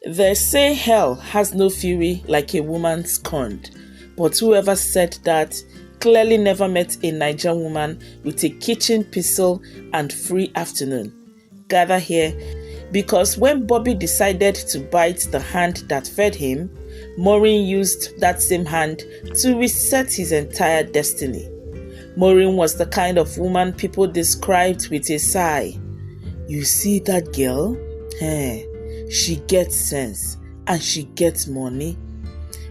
They say hell has no fury like a woman scorned, but whoever said that clearly never met a Naija woman with a kitchen pestle and free afternoon. Gather here, because when Bobby decided to bite the hand that fed him, Maureen used that same hand to reset his entire destiny. Maureen was the kind of woman people described with a sigh. You see that girl? She gets sense and she gets money.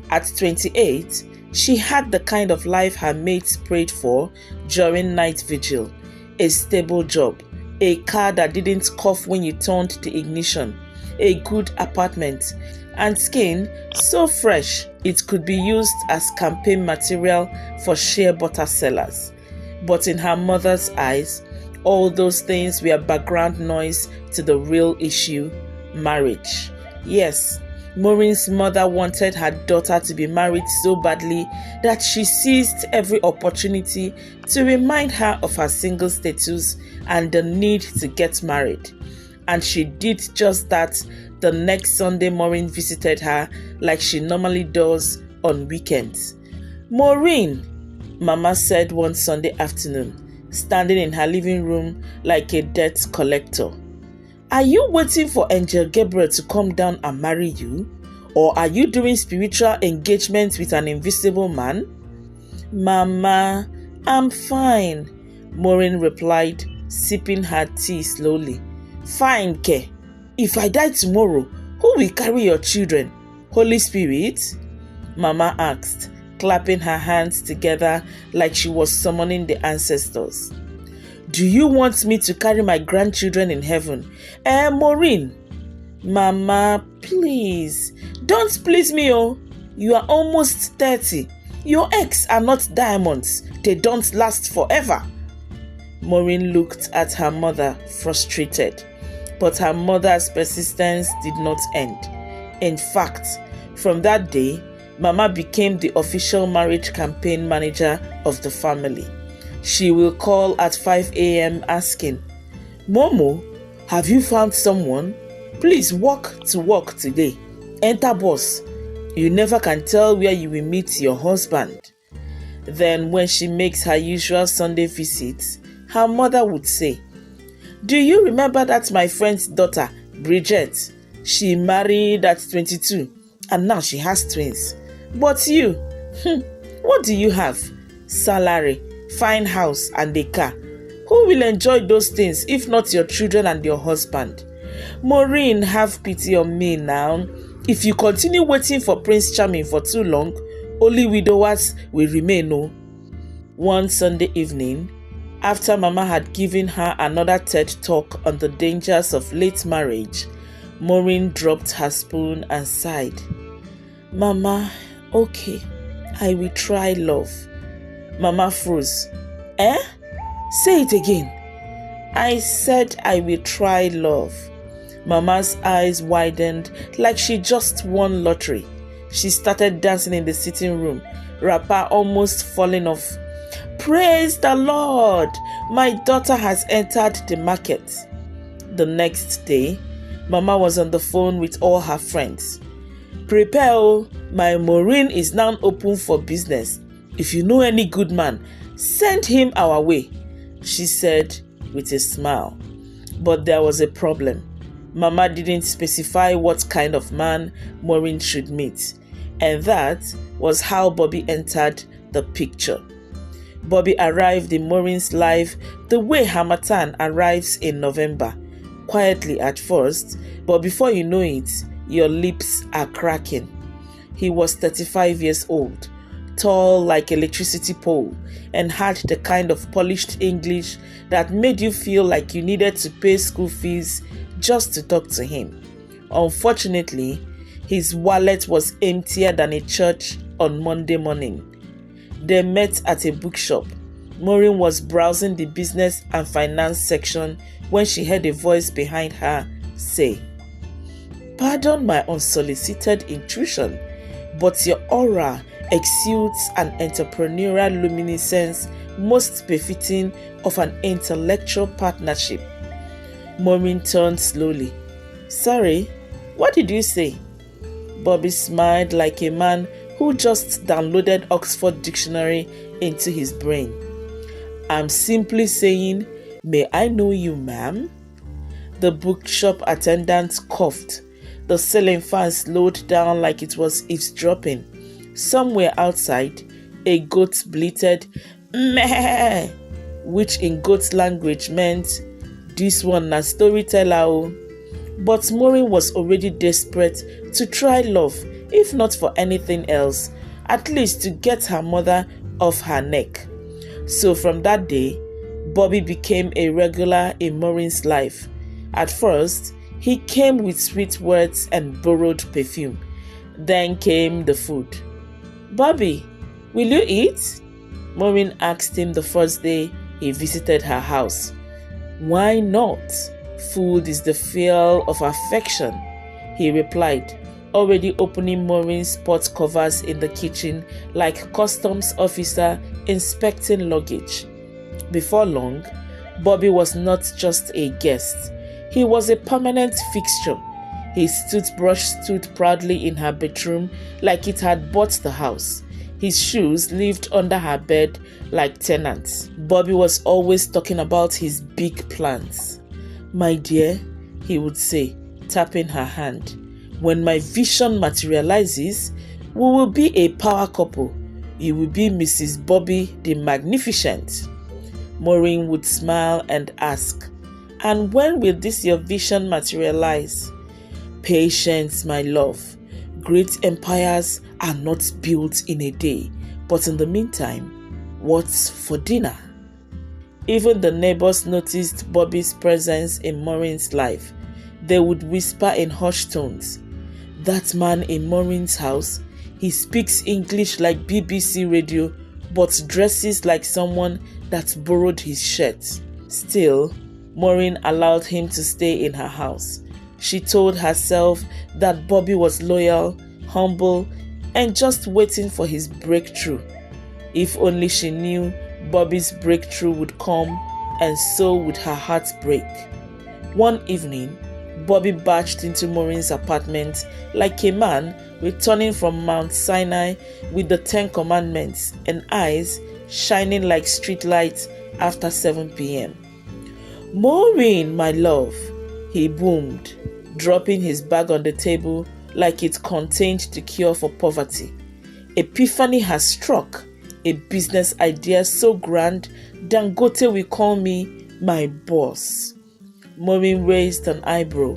At 28, she had the kind of life her mates prayed for during night vigil, a stable job, a car that didn't cough when you turned the ignition, a good apartment, and skin so fresh it could be used as campaign material for shea butter sellers. But in her mother's eyes, all those things were background noise to the real issue, marriage. Yes, Maureen's mother wanted her daughter to be married so badly that she seized every opportunity to remind her of her single status and the need to get married. And she did just that the next Sunday Maureen visited her like she normally does on weekends. Maureen, Mama said one Sunday afternoon, standing in her living room like a debt collector. Are you waiting for Angel Gabriel to come down and marry you? Or are you doing spiritual engagement with an invisible man? Mama, I'm fine, Maureen replied, sipping her tea slowly. Fine, Ke. If I die tomorrow, who will carry your children? Holy Spirit? Mama asked, clapping her hands together like she was summoning the ancestors. Do you want me to carry my grandchildren in heaven? Maureen. Mama, please. Don't please me, oh. You are almost 30. Your eggs are not diamonds. They don't last forever. Maureen looked at her mother, frustrated. But her mother's persistence did not end. In fact, from that day, Mama became the official marriage campaign manager of the family. She will call at 5 a.m. asking, Momo, have you found someone? Please walk to work today. Enter boss. You never can tell where you will meet your husband. Then when she makes her usual Sunday visits, her mother would say, do you remember that my friend's daughter, Bridget? She married at 22 and now she has twins. But you, what do you have? Salary, fine house and a car. Who will enjoy those things if not your children and your husband? Maureen, have pity on me now. If you continue waiting for Prince Charming for too long, only widowers will remain. Oh. One Sunday evening, after Mama had given her another TED talk on the dangers of late marriage, Maureen dropped her spoon and sighed. Mama, okay, I will try love. Mama froze. Say it again. I said I will try love. Mama's eyes widened like she just won lottery. She started dancing in the sitting room, wrapper almost falling off. Praise the Lord! My daughter has entered the market. The next day, Mama was on the phone with all her friends. Prepare, my Maureen is now open for business. If you know any good man, send him our way, she said with a smile. But there was a problem. Mama didn't specify what kind of man Maureen should meet, and that was how Bobby entered the picture. Bobby arrived in Maureen's life the way Harmattan arrives in November, quietly at first, but before you know it, your lips are cracking. He was 35 years old, tall like electricity pole, and had the kind of polished English that made you feel like you needed to pay school fees just to talk to him. Unfortunately, his wallet was emptier than a church on Monday morning. They met at a bookshop. Maureen was browsing the business and finance section when she heard a voice behind her say, Pardon my unsolicited intrusion, but your aura exudes an entrepreneurial luminescence most befitting of an intellectual partnership. Maureen turned slowly. Sorry, What did you say? Bobby smiled like a man who just downloaded Oxford Dictionary into his brain. I'm simply saying, may I know you, ma'am? The bookshop attendant coughed. The ceiling fan slowed down like it was eavesdropping. Somewhere outside, a goat bleated, meh, which in goat language meant, this one na storyteller. But Maureen was already desperate to try love, if not for anything else, at least to get her mother off her neck. So from that day, Bobby became a regular in Maureen's life. At first, he came with sweet words and borrowed perfume. Then came the food. Bobby, will you eat? Maureen asked him the first day he visited her house. Why not? Food is the fuel of affection, he replied, already opening Maureen's pot covers in the kitchen like customs officer inspecting luggage. Before long, Bobby was not just a guest. He was a permanent fixture. His toothbrush stood proudly in her bedroom like it had bought the house. His shoes lived under her bed like tenants. Bobby was always talking about his big plans. My dear, he would say, tapping her hand, when my vision materializes, we will be a power couple. You will be Mrs. Bobby the Magnificent. Maureen would smile and ask, and when will this your vision materialize? Patience, my love. Great empires are not built in a day, but in the meantime, what's for dinner? Even the neighbors noticed Bobby's presence in Maureen's life. They would whisper in hushed tones, that man in Maureen's house, he speaks English like BBC radio, but dresses like someone that borrowed his shirt. Still, Maureen allowed him to stay in her house. She told herself that Bobby was loyal, humble, and just waiting for his breakthrough. If only she knew Bobby's breakthrough would come, and so would her heart break. One evening, Bobby barged into Maureen's apartment like a man returning from Mount Sinai with the 10 Commandments and eyes shining like streetlights after 7 p.m. Maureen, my love, he boomed, dropping his bag on the table like it contained the cure for poverty. Epiphany has struck. A business idea so grand, Dangote will call me my boss. Maureen raised an eyebrow.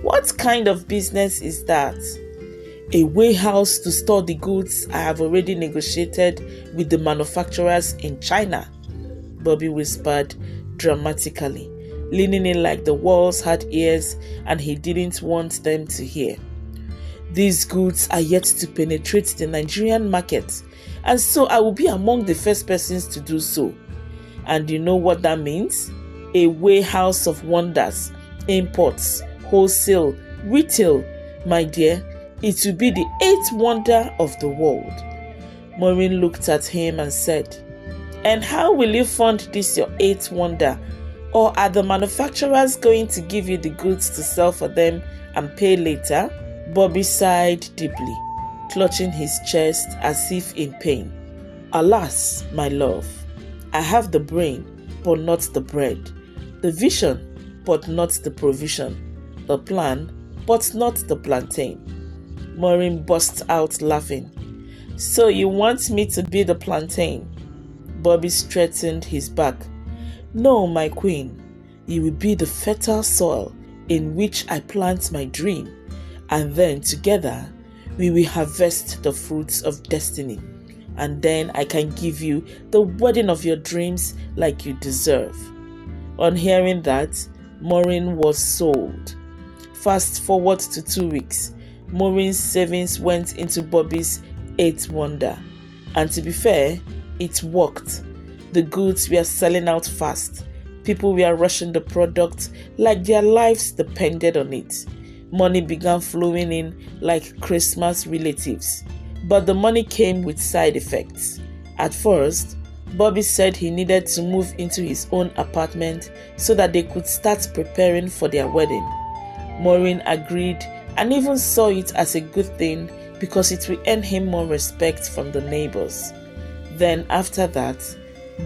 What kind of business is that? A warehouse to store the goods I have already negotiated with the manufacturers in China, Bobby whispered dramatically, leaning in like the walls had ears and he didn't want them to hear. These goods are yet to penetrate the Nigerian market, and so I will be among the first persons to do so. And you know what that means? A warehouse of wonders, imports, wholesale, retail. My dear, it will be the 8th wonder of the world. Maureen looked at him and said, and how will you fund this your 8th wonder? Or are the manufacturers going to give you the goods to sell for them and pay later? Bobby sighed deeply, clutching his chest as if in pain. Alas, my love, I have the brain, but not the bread. The vision, but not the provision. The plan, but not the plantain. Maureen burst out laughing. So you want me to be the plantain? Bobby straightened his back. No, my queen, you will be the fertile soil in which I plant my dream, and then together we will harvest the fruits of destiny, and then I can give you the wedding of your dreams like you deserve. On hearing that, Maureen was sold. Fast forward to 2 weeks, Maureen's savings went into Bobby's 8th wonder, and to be fair, it worked. The goods were selling out fast. People were rushing the product like their lives depended on it. Money began flowing in like Christmas relatives. But the money came with side effects. At first, Bobby said he needed to move into his own apartment so that they could start preparing for their wedding. Maureen agreed and even saw it as a good thing because it will earn him more respect from the neighbors. Then after that,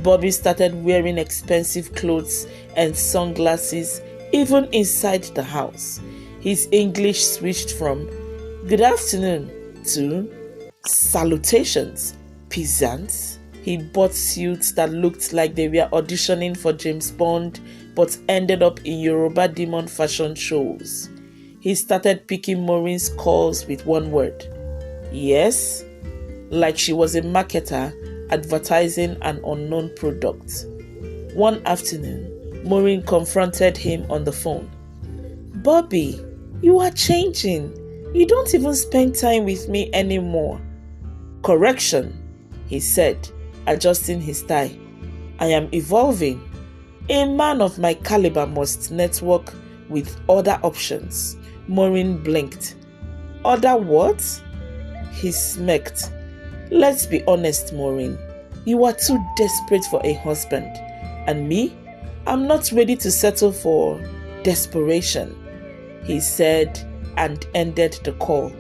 Bobby started wearing expensive clothes and sunglasses even inside the house. His English switched from "Good afternoon" to "Salutations, peasants." He bought suits that looked like they were auditioning for James Bond but ended up in Yoruba demon fashion shows. He started picking Maureen's calls with one word. Yes, like she was a marketer advertising an unknown product. One afternoon, Maureen confronted him on the phone. "Bobby, you are changing. You don't even spend time with me anymore." "Correction," he said, adjusting his tie. "I am evolving. A man of my caliber must network with other options." Maureen blinked. "Other what?" He smirked. "Let's be honest, Maureen. You are too desperate for a husband. And me? I'm not ready to settle for desperation," he said and ended the call.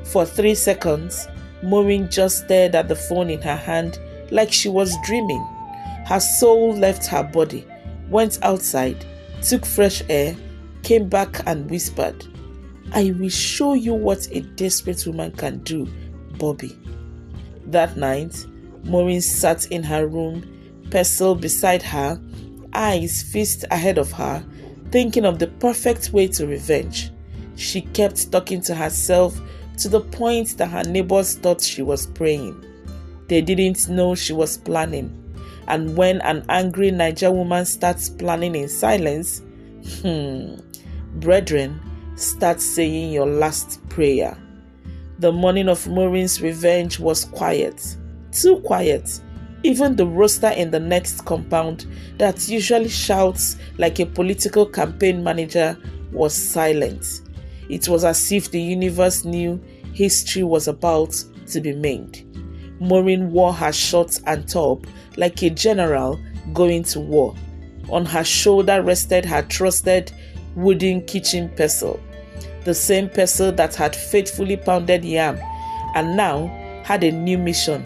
For 3 seconds, Maureen just stared at the phone in her hand like she was dreaming. Her soul left her body, went outside, took fresh air, came back and whispered, "I will show you what a desperate woman can do, Bobby." That night, Maureen sat in her room, pestle beside her, eyes fixed ahead of her, thinking of the perfect way to revenge. She kept talking to herself to the point that her neighbors thought she was praying. They didn't know she was planning. And when an angry Naija woman starts planning in silence, brethren, start saying your last prayer. The morning of Maureen's revenge was quiet. Too quiet. Even the rooster in the next compound that usually shouts like a political campaign manager was silent. It was as if the universe knew history was about to be made. Maureen wore her shorts and top like a general going to war. On her shoulder rested her trusted wooden kitchen pestle, the same pestle that had faithfully pounded yam and now had a new mission: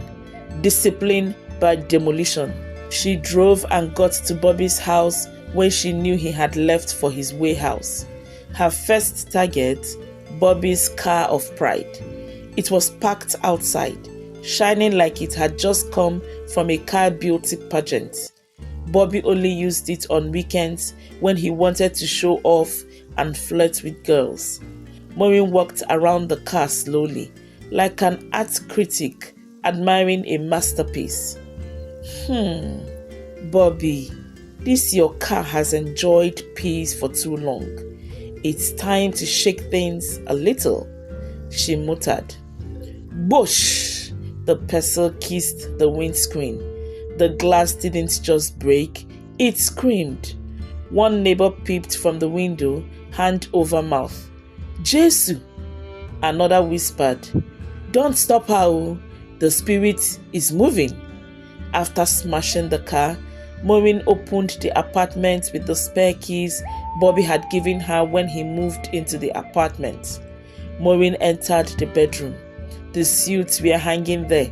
discipline by demolition. She drove and got to Bobby's house when she knew he had left for his warehouse. Her first target, Bobby's car of pride. It was parked outside, shining like it had just come from a car beauty pageant. Bobby only used it on weekends when he wanted to show off and flirt with girls. Maureen walked around the car slowly, like an art critic admiring a masterpiece. Bobby, this your car has enjoyed peace for too long. It's time to shake things a little," she muttered. Bush! The pestle kissed the windscreen. The glass didn't just break, it screamed. One neighbor peeped from the window, hand over mouth. "Jesu!" Another whispered, "Don't stop her, the spirit is moving." After smashing the car, Maureen opened the apartment with the spare keys Bobby had given her when he moved into the apartment. Maureen entered the bedroom. The suits were hanging there,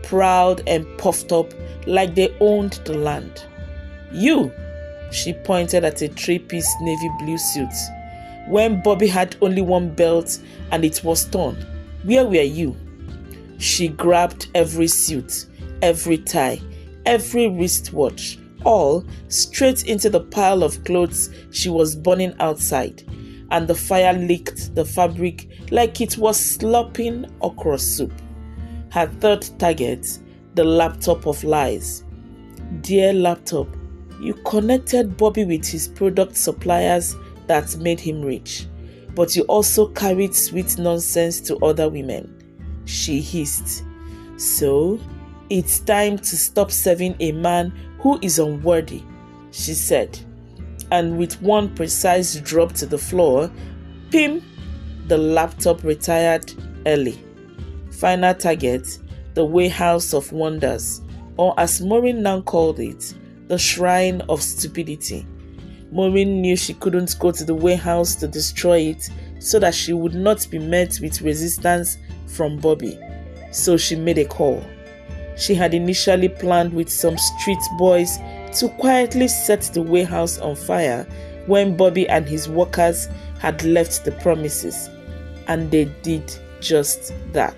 proud and puffed up like they owned the land. "You!" She pointed at a 3-piece navy blue suit. When Bobby had only one belt and it was torn, where were you? She grabbed every suit, every tie, every wristwatch, all straight into the pile of clothes she was burning outside, and the fire licked the fabric like it was slopping okra soup. Her third target, the laptop of lies. Dear laptop, you connected Bobby with his product suppliers that made him rich, but you also carried sweet nonsense to other women, she hissed. So, it's time to stop serving a man who is unworthy, she said. And with one precise drop to the floor, pim, the laptop retired early. Final target, the warehouse of wonders, or as Maureen now called it, the shrine of stupidity. Maureen knew she couldn't go to the warehouse to destroy it so that she would not be met with resistance from Bobby, so she made a call. She had initially planned with some street boys to quietly set the warehouse on fire when Bobby and his workers had left the premises, and they did just that.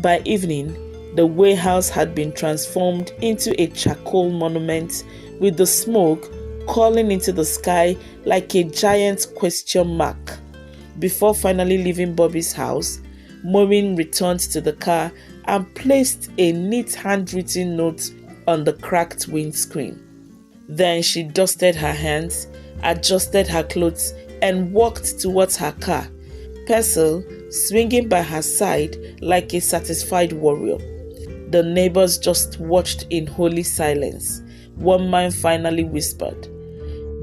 By evening, the warehouse had been transformed into a charcoal monument with the smoke curling into the sky like a giant question mark. Before finally leaving Bobby's house, Maureen returned to the car and placed a neat handwritten note on the cracked windscreen. Then she dusted her hands, adjusted her clothes, and walked towards her car, Pestle swinging by her side like a satisfied warrior. The neighbors just watched in holy silence. One man finally whispered,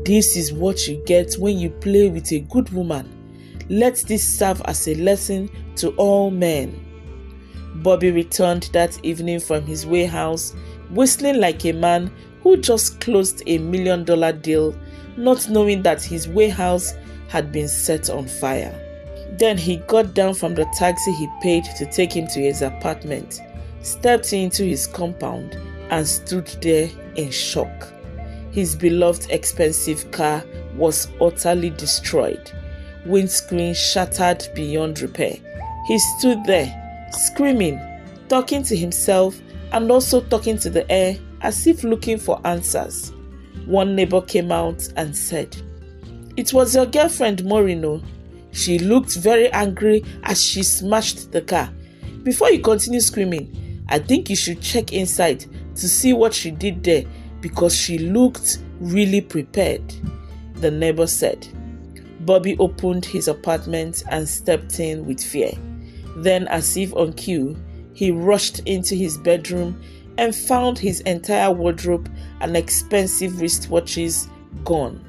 "This is what you get when you play with a good woman. Let this serve as a lesson to all men." Bobby returned that evening from his warehouse, whistling like a man who just closed a $1 million deal, not knowing that his warehouse had been set on fire. Then he got down from the taxi he paid to take him to his apartment, stepped into his compound, and stood there in shock. His beloved expensive car was utterly destroyed, windscreen shattered beyond repair. He stood there, screaming, talking to himself and also talking to the air as if looking for answers. One neighbor came out and said, "It was your girlfriend Maureen. She looked very angry as she smashed the car. Before you continue screaming, I think you should check inside to see what she did there because she looked really prepared," the neighbor said. Bobby opened his apartment and stepped in with fear. Then, as if on cue, he rushed into his bedroom and found his entire wardrobe and expensive wristwatches gone.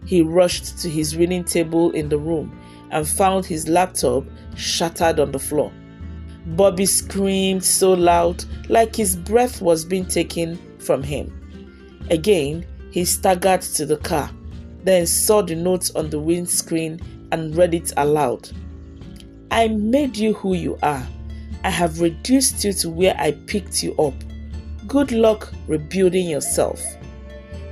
He rushed to his reading table in the room and found his laptop shattered on the floor. Bobby screamed so loud, like his breath was being taken from him. Again, he staggered to the car, then saw the note on the windscreen and read it aloud. "I made you who you are. I have reduced you to where I picked you up. Good luck rebuilding yourself."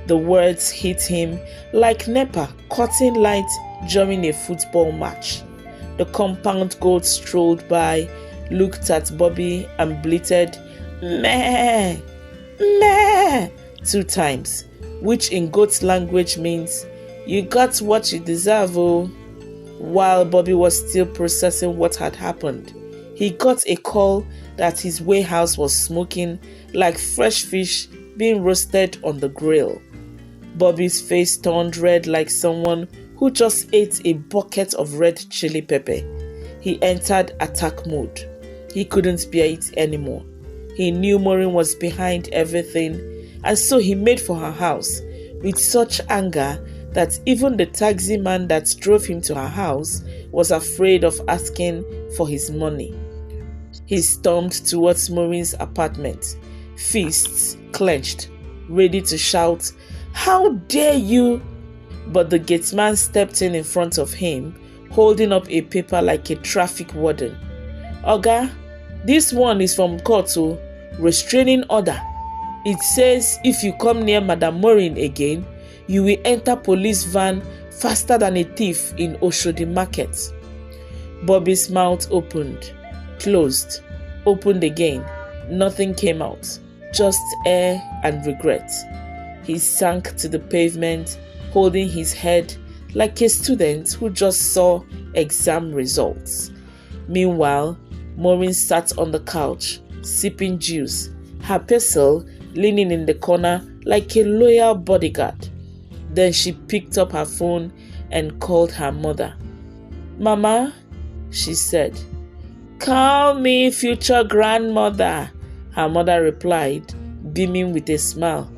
The words hit him like NEPA cutting light during a football match. The compound goat strolled by, looked at Bobby and bleated, "Meh! Meh!" 2 times, which in goat language means, "You got what you deserve, oh." While Bobby was still processing what had happened, he got a call that his warehouse was smoking like fresh fish being roasted on the grill. Bobby's face turned red like someone who just ate a bucket of red chili pepper. He entered attack mode. He couldn't bear it anymore. He knew Maureen was behind everything, and so he made for her house with such anger that even the taxi man that drove him to her house was afraid of asking for his money. He stormed towards Maureen's apartment, fists clenched, ready to shout, "How dare you!" But the gateman stepped in front of him, holding up a paper like a traffic warden. "Oga, this one is from court, restraining order. It says if you come near Madam Maureen again, you will enter police van faster than a thief in Oshodi Market." Bobby's mouth opened, closed, opened again. Nothing came out, just air and regret. He sank to the pavement, holding his head like a student who just saw exam results. Meanwhile, Maureen sat on the couch, sipping juice, her pestle leaning in the corner like a loyal bodyguard. Then she picked up her phone and called her mother. "Mama," she said. "Call me future grandmother," her mother replied, beaming with a smile.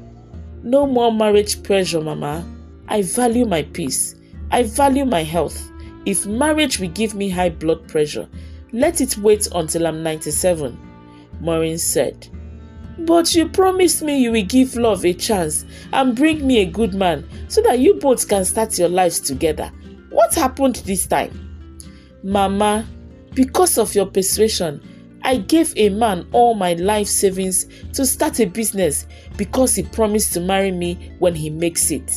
"No more marriage pressure, Mama. I value my peace. I value my health. If marriage will give me high blood pressure, let it wait until I'm 97, Maureen said. But you promised me you will give love a chance and bring me a good man so that you both can start your lives together. What happened this time? Mama, because of your persuasion, I gave a man all my life savings to start a business because he promised to marry me when he makes it.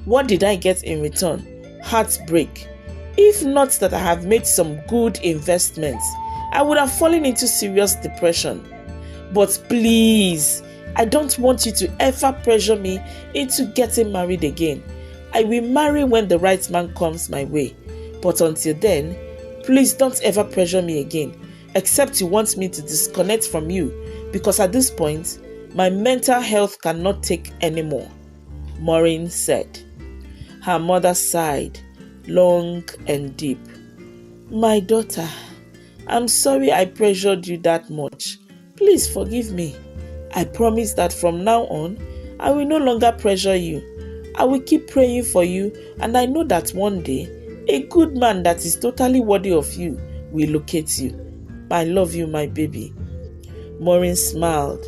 What did I get in return? Heartbreak. If not that I have made some good investments, I would have fallen into serious depression. But please, I don't want you to ever pressure me into getting married again. I will marry when the right man comes my way. But until then, please don't ever pressure me again, except you want me to disconnect from you, because at this point, my mental health cannot take anymore, Maureen said. Her mother sighed, long and deep. My daughter, I'm sorry I pressured you that much. Please forgive me. I promise that from now on, I will no longer pressure you. I will keep praying for you, and I know that one day, a good man that is totally worthy of you will locate you. I love you, my baby. Maureen smiled.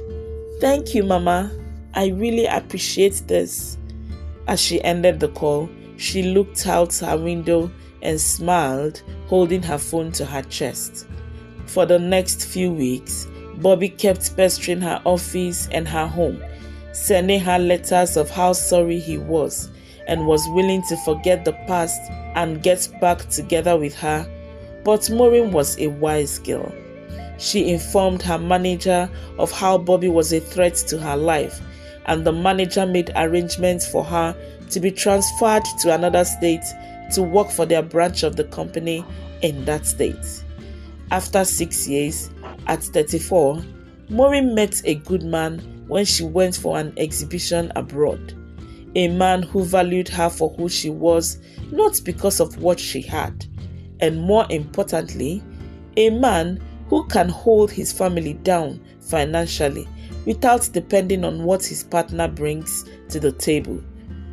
Thank you, Mama. I really appreciate this. As she ended the call, she looked out her window and smiled, holding her phone to her chest. For the next few weeks, Bobby kept pestering her office and her home, sending her letters of how sorry he was and was willing to forget the past and get back together with her. But Maureen was a wise girl. She informed her manager of how Bobby was a threat to her life, and the manager made arrangements for her to be transferred to another state to work for their branch of the company in that state. After 6 years, at 34, Maureen met a good man when she went for an exhibition abroad. A man who valued her for who she was, not because of what she had. And more importantly, a man who can hold his family down financially without depending on what his partner brings to the table.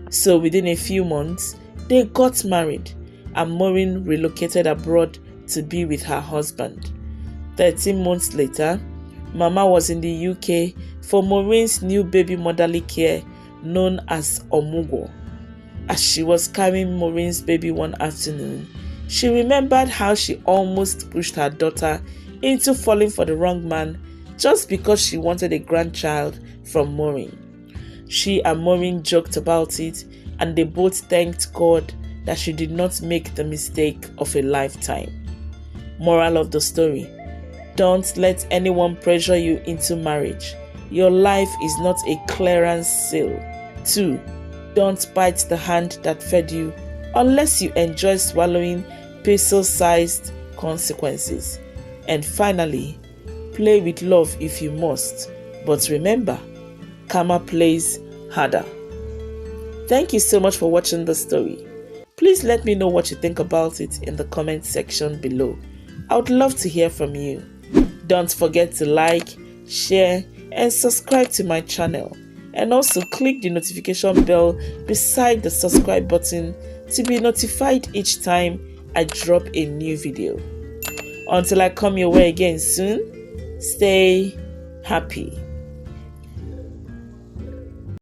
So within a few months, they got married, and Maureen relocated abroad to be with her husband. 13 months later, Mama was in the UK for Maureen's new baby motherly care known as Omugo. As she was carrying Maureen's baby one afternoon, she remembered how she almost pushed her daughter into falling for the wrong man just because she wanted a grandchild from Maureen. She and Maureen joked about it, and they both thanked God that she did not make the mistake of a lifetime. Moral of the story: don't let anyone pressure you into marriage. Your life is not a clearance sale. 2. Don't bite the hand that fed you unless you enjoy swallowing pestle-sized consequences. And finally, play with love if you must, but remember, karma plays harder. Thank you so much for watching the story. Please let me know what you think about it in the comment section below. I would love to hear from you. Don't forget to like, share, and subscribe to my channel. And also click the notification bell beside the subscribe button to be notified each time I drop a new video. Until I come your way again soon, stay happy.